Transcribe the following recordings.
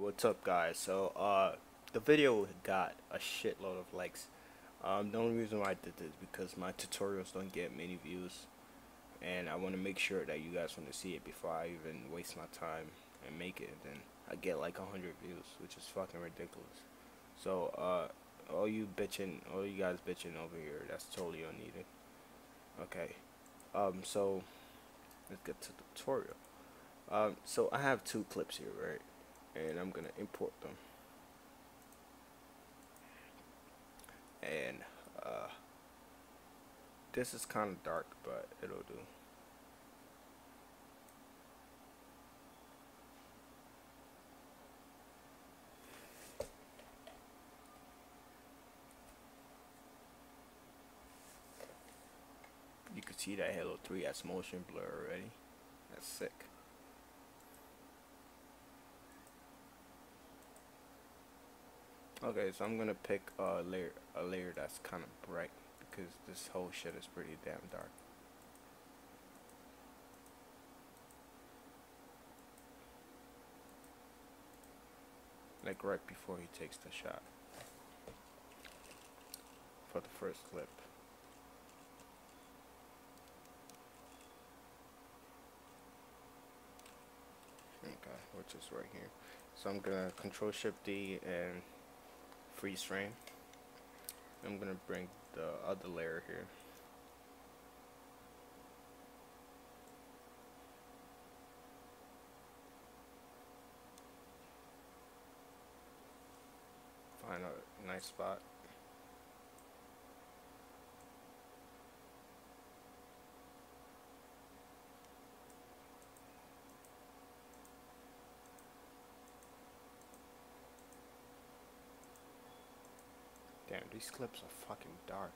What's up, guys? The video got a shitload of likes. The only reason why I did this is because my tutorials don't get many views, and I want to make sure that you guys want to see it before I even waste my time and make it. Then I get like 100 views, which is fucking ridiculous. All you guys bitching over here, that's totally unneeded. Okay. So let's get to the tutorial. So I have two clips here, right? And I'm gonna import them. And this is kind of dark, but it'll do. You can see that Halo 3 has motion blur already. That's sick. Okay, so I'm gonna pick a layer that's kind of bright because this whole shit is pretty damn dark. Like right before he takes the shot for the first clip. Okay, which is right here. So I'm gonna Control Shift D and freeze frame. I'm gonna bring the other layer here. Find a nice spot. Damn, these clips are fucking dark.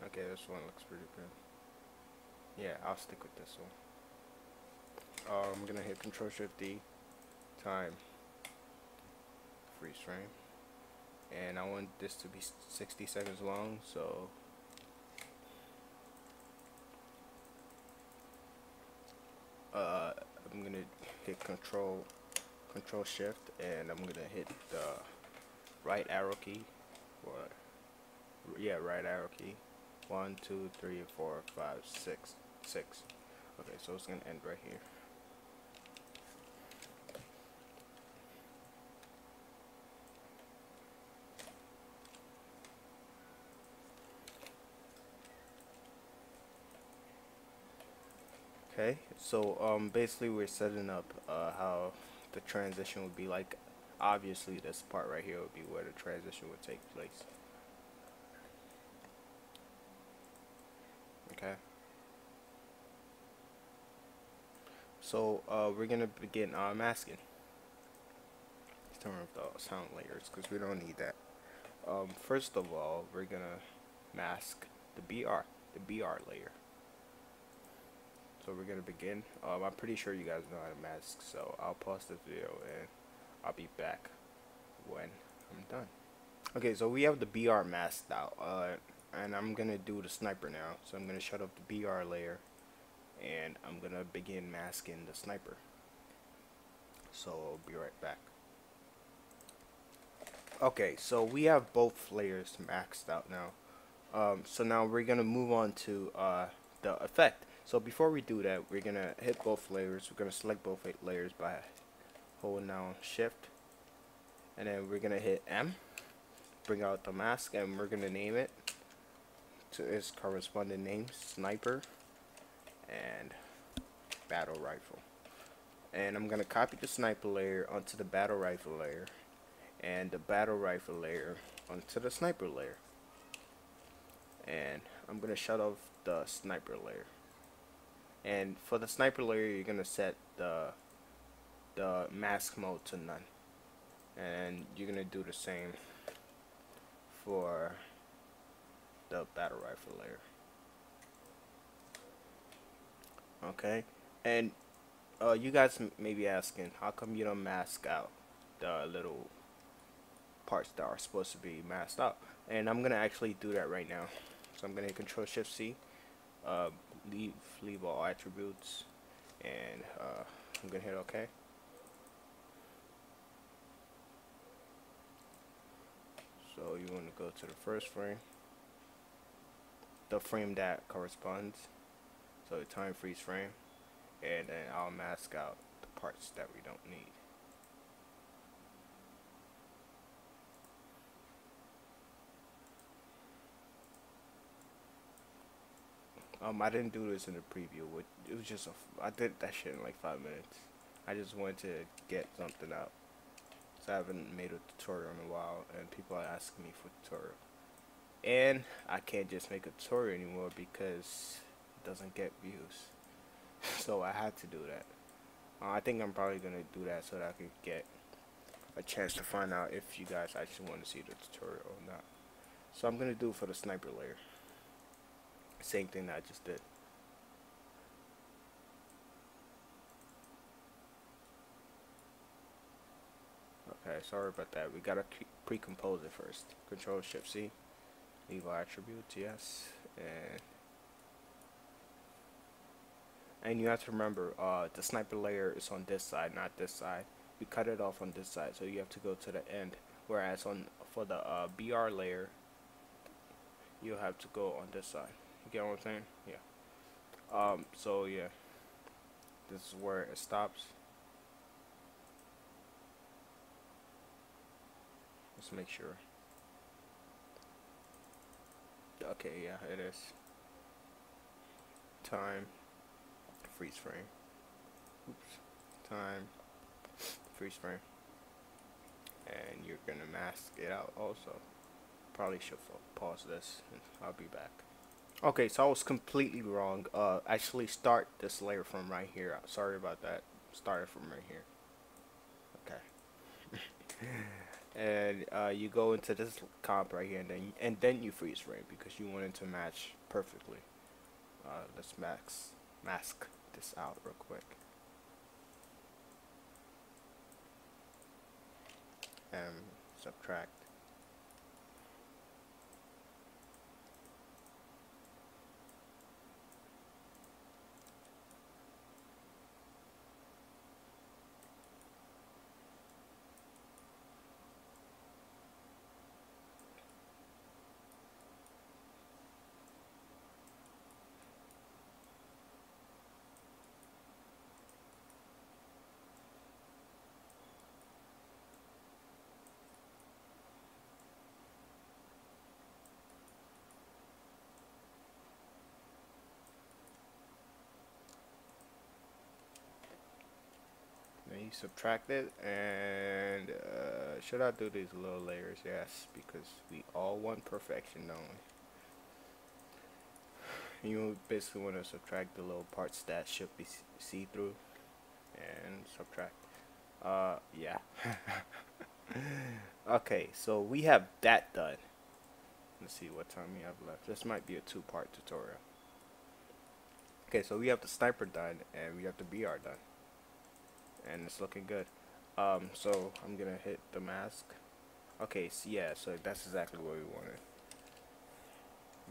Okay, this one looks pretty good. Yeah, I'll stick with this one. I'm gonna hit Control Shift D, time, freeze frame, and I want this to be 60 seconds long, so I'm gonna hit Control Shift, and I'm gonna hit the right arrow key, or yeah, right arrow key. 1, 2, 3, 4, 5, 6. Okay, so it's gonna end right here. Okay, so basically we're setting up how the transition would be like. Obviously, this part right here would be where the transition would take place. Okay. So we're gonna begin masking. Let's turn off the sound layers because we don't need that. First of all, we're gonna mask the BR layer. So we're gonna begin. I'm pretty sure you guys know how to mask, so I'll pause the video and I'll be back when I'm done. Okay, so we have the BR masked out, and I'm gonna do the sniper now. So I'm gonna shut off the BR layer, and I'm gonna begin masking the sniper. So I'll be right back. Okay, so we have both layers maxed out now. So now we're gonna move on to the effect. So before we do that, we're gonna hit both layers. We're gonna select both layers by holding down Shift, and then we're gonna hit M, bring out the mask, and we're gonna name it to its corresponding name, Sniper and Battle Rifle. And I'm gonna copy the sniper layer onto the battle rifle layer, and the battle rifle layer onto the sniper layer. And I'm gonna shut off the sniper layer. And for the sniper layer, you're gonna set the mask mode to none, and you're gonna do the same for the battle rifle layer. Okay, and you guys may be asking, how come you don't mask out the little parts that are supposed to be masked out? And I'm gonna actually do that right now. So I'm gonna hit Control Shift C, leave all attributes, and I'm gonna hit OK. So you want to go to the first frame, the frame that corresponds. So the time freeze frame, and then I'll mask out the parts that we don't need. I didn't do this in the preview. It was just I did that shit in like 5 minutes. I just wanted to get something out. So I haven't made a tutorial in a while, and people are asking me for tutorial. And I can't just make a tutorial anymore because it doesn't get views. So I had to do that. I think I'm probably gonna do that so that I can get a chance to find out if you guys actually want to see the tutorial or not. So I'm gonna do it for the sniper layer. Same thing that I just did. Okay, sorry about that. We gotta pre-compose it first. Control Shift C. Leave all attributes, yes. And you have to remember, the sniper layer is on this side, not this side. We cut it off on this side, so you have to go to the end. Whereas for the BR layer, you'll have to go on this side. You get what I'm saying? Yeah. So yeah, this is where it stops. Let's make sure. Okay, yeah, it is. Time, freeze frame. Oops. Time, freeze frame. And you're gonna mask it out also. Probably should pause this and I'll be back. Okay, so I was completely wrong. Actually start this layer from right here. Sorry about that. Start it from right here. Okay. And you go into this comp right here, and then you freeze frame because you want it to match perfectly. Let's mask this out real quick. And subtract. Then you subtract it, and should I do these little layers? Yes, because we all want perfection, don't we? You basically want to subtract the little parts that should be see-through, and subtract. Yeah. Okay, so we have that done. Let's see what time we have left. This might be a two-part tutorial. Okay, so we have the sniper done, and we have the BR done. And it's looking good. So I'm gonna hit the mask. Okay, so yeah, so that's exactly what we wanted.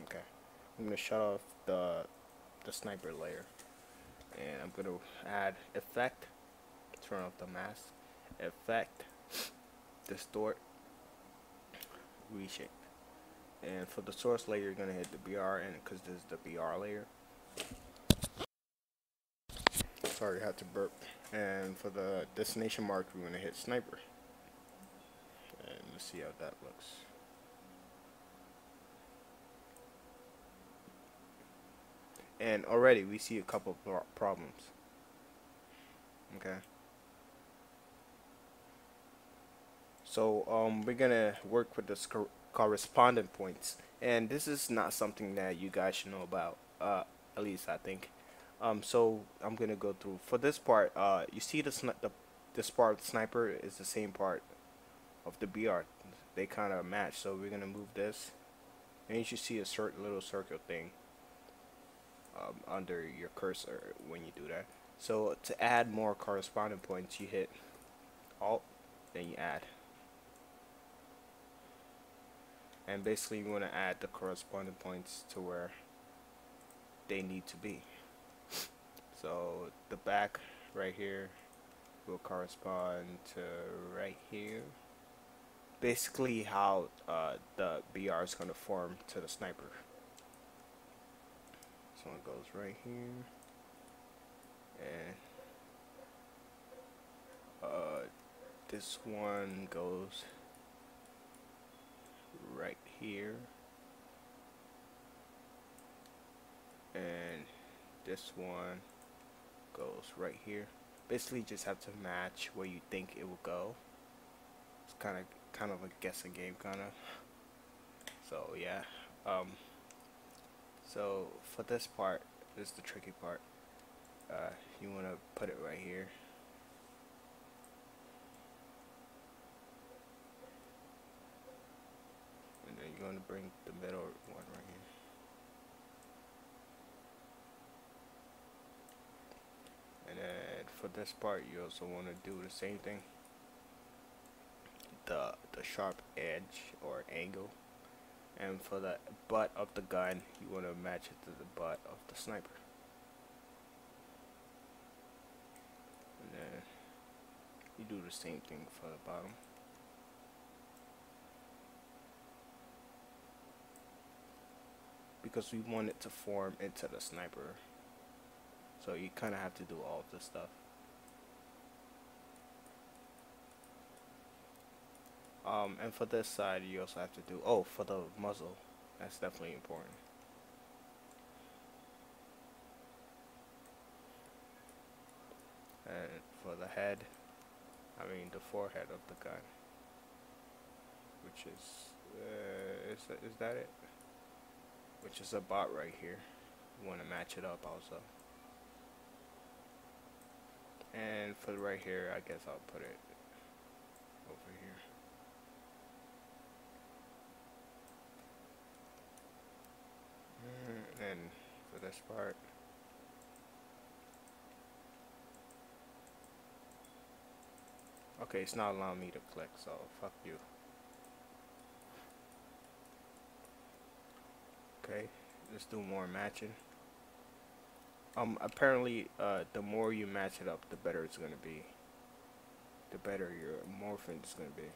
Okay, I'm gonna shut off the sniper layer, and I'm gonna add effect, turn off the mask, effect, distort, reshape. And for the source layer, you're gonna hit the BR, and because this is the BR layer. Sorry, I had to burp. And for the destination mark, we're gonna hit sniper. And let's see how that looks. And already we see a couple problems. Okay. So we're gonna work with the correspondent points, and this is not something that you guys should know about. At least I think. So I'm gonna go through for this part. You see this part of the sniper is the same part of the BR. They kind of match. So we're gonna move this, and you should see a certain little circle thing under your cursor when you do that. So to add more correspondent points, you hit Alt, then you add. And basically you want to add the corresponding points to where they need to be. So the back right here will correspond to right here. basically how the BR is gonna form to the sniper. So it goes right here, and this one goes right here, and this one goes right here. Basically, just have to match where you think it will go. It's kind of a guessing game, kind of. So yeah. So for this part, this is the tricky part. You want to put it right here. And then you're going to bring the middle one right here. And then for this part, you also want to do the same thing. The sharp edge or angle. And for the butt of the gun, you want to match it to the butt of the sniper. And then you do the same thing for the bottom. Because we want it to form into the sniper. So you kind of have to do all of this stuff. And for this side, you also have to do, oh, for the muzzle, that's definitely important. And for the head, I mean the forehead of the gun, which is that it? Which is about right here. You want to match it up also. And for right here, I guess I'll put it over here. And for this part, okay, it's not allowing me to click, so fuck you. Okay, let's do more matching. Apparently, the more you match it up, the better it's gonna be. The better your morphing is gonna be.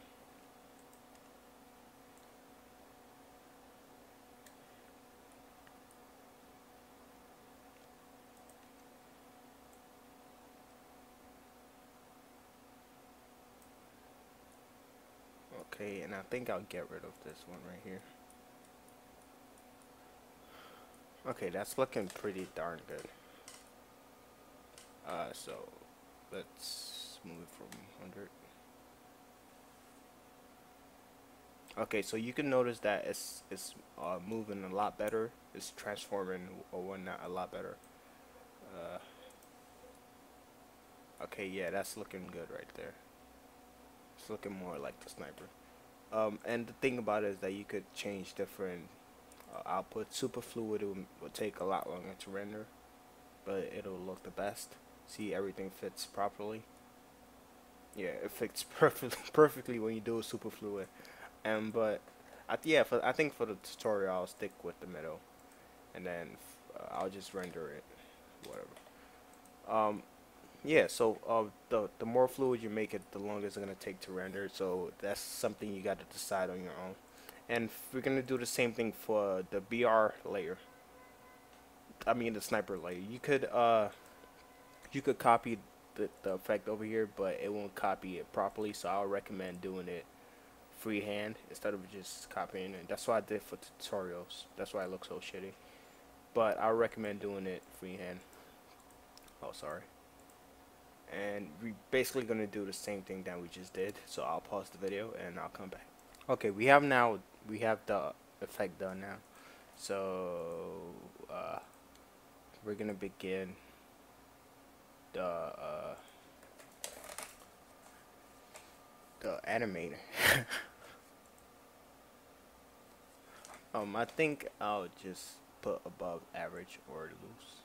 Okay, and I think I'll get rid of this one right here. Okay, that's looking pretty darn good. So let's move it from 100. Okay, so you can notice that it's moving a lot better. It's transforming or whatnot a lot better. Okay, yeah, that's looking good right there. It's looking more like the sniper. And the thing about it is that you could change different output. Super fluid will take a lot longer to render, but it'll look the best. See, everything fits properly. Yeah, it fits perfectly when you do a super fluid. But I think for the tutorial I'll stick with the middle, and then I'll just render it, whatever. Yeah, so the more fluid you make it, the longer it's gonna take to render. So that's something you got to decide on your own. And we're gonna do the same thing for the BR layer. I mean the sniper layer. You could copy the effect over here, but it won't copy it properly. So I'll recommend doing it freehand instead of just copying it. That's what I did for tutorials. That's why it looks so shitty. But I recommend doing it freehand. Oh, sorry. And we're basically going to do the same thing that we just did. So I'll pause the video and I'll come back. Okay, we have the effect done now. So we're going to begin the animator. I think I'll just put above average or loose.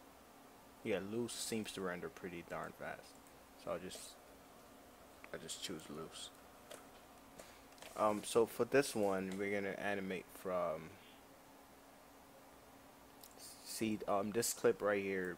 Yeah, loose seems to render pretty darn fast. So I just choose loose. So for this one, we're gonna animate from. See, this clip right here